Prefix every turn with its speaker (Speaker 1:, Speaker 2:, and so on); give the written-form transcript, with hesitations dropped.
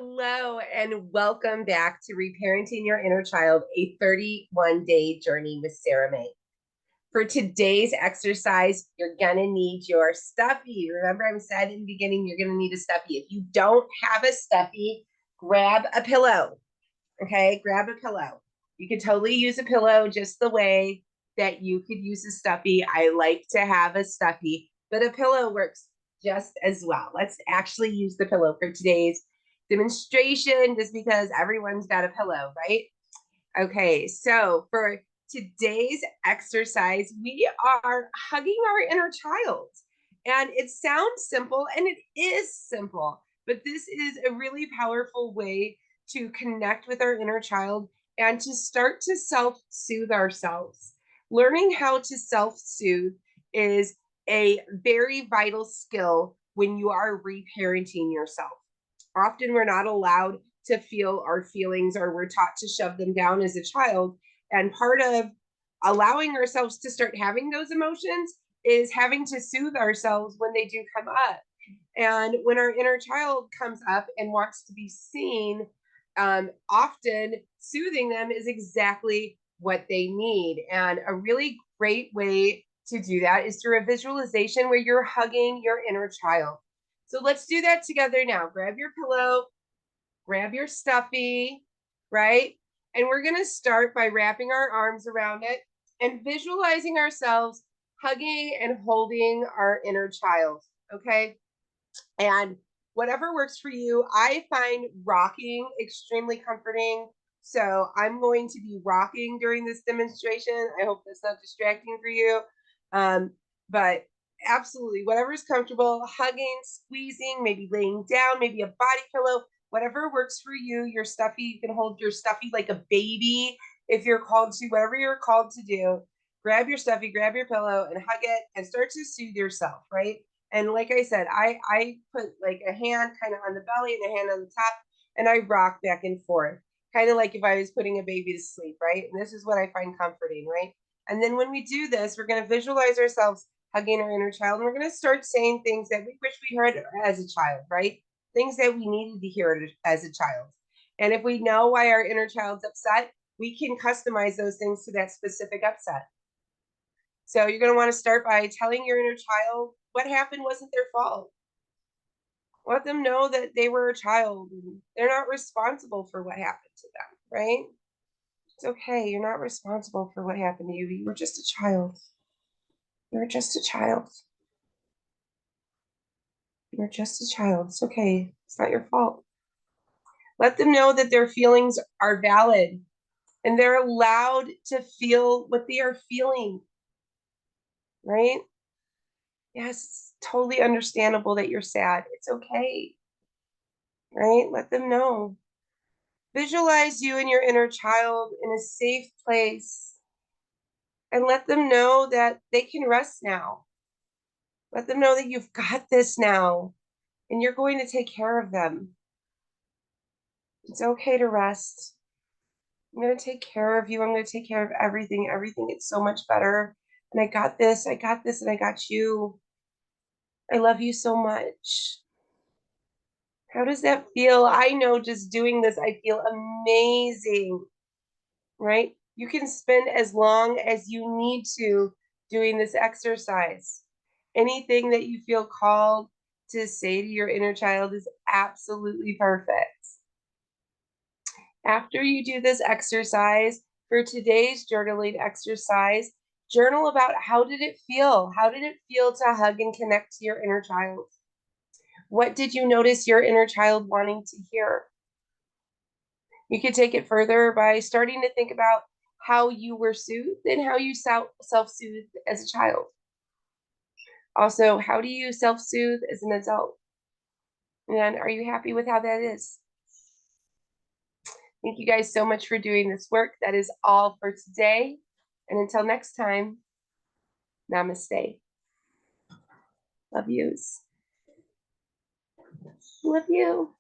Speaker 1: Hello, and welcome back to Reparenting Your Inner Child, a 31-day journey with Sarah May. For today's exercise, you're going to need your stuffy. Remember, I said in the beginning, you're going to need a stuffy. If you don't have a stuffy, grab a pillow. Okay, grab a pillow. You could totally use a pillow just the way that you could use a stuffy. I like to have a stuffy, but a pillow works just as well. Let's actually use the pillow for today's demonstration just because everyone's got a pillow, right? Okay, so for today's exercise, we are hugging our inner child. And it sounds simple, and it is simple, but this is a really powerful way to connect with our inner child and to start to self-soothe ourselves. Learning how to self-soothe is a very vital skill when you are reparenting yourself. Often we're not allowed to feel our feelings, or we're taught to shove them down as a child. And part of allowing ourselves to start having those emotions is having to soothe ourselves when they do come up. And when our inner child comes up and wants to be seen, often soothing them is exactly what they need. And a really great way to do that is through a visualization where you're hugging your inner child. So let's do that together now. Grab your pillow, grab your stuffy, right? And we're going to start by wrapping our arms around it and visualizing ourselves hugging and holding our inner child, okay? And whatever works for you, I find rocking extremely comforting. So I'm going to be rocking during this demonstration. I hope that's not distracting for you. But absolutely, whatever's comfortable, hugging, squeezing, maybe laying down, maybe a body pillow, whatever works for you. Your stuffy, you can hold your stuffy like a baby if you're called to, whatever you're called to do. Grab your stuffy, grab your pillow and hug it and start to soothe yourself, right? And like I said, I put like a hand kind of on the belly and a hand on the top, and I rock back and forth, kind of like if I was putting a baby to sleep, right? And this is what I find comforting, right? And then when we do this, we're going to visualize ourselves hugging our inner child, and we're going to start saying things that we wish we heard as a child, right? Things that we needed to hear as a child. And if we know why our inner child's upset, we can customize those things to that specific upset. So you're going to want to start by telling your inner child what happened wasn't their fault. Let them know that they were a child and they're not responsible for what happened to them, right? It's okay. You're not responsible for what happened to you. You were just a child. You were just a child. You're just a child. It's okay. It's not your fault. Let them know that their feelings are valid and they're allowed to feel what they are feeling, right? Yes, it's totally understandable that you're sad. It's okay, right? Let them know. Visualize you and your inner child in a safe place and let them know that they can rest now. Let them know that you've got this now and you're going to take care of them. It's okay to rest. I'm going to take care of you. I'm going to take care of everything. Everything gets so much better. And I got this, and I got you. I love you so much. How does that feel? I know just doing this, I feel amazing, right? You can spend as long as you need to doing this exercise. Anything that you feel called to say to your inner child is absolutely perfect. After you do this exercise, for today's journaling exercise, journal about how did it feel? How did it feel to hug and connect to your inner child? What did you notice your inner child wanting to hear? You could take it further by starting to think about how you were soothed and how you self-soothed as a child. Also, how do you self-soothe as an adult? And are you happy with how that is? Thank you guys so much for doing this work. That is all for today. And until next time, namaste. Love yous. Love you.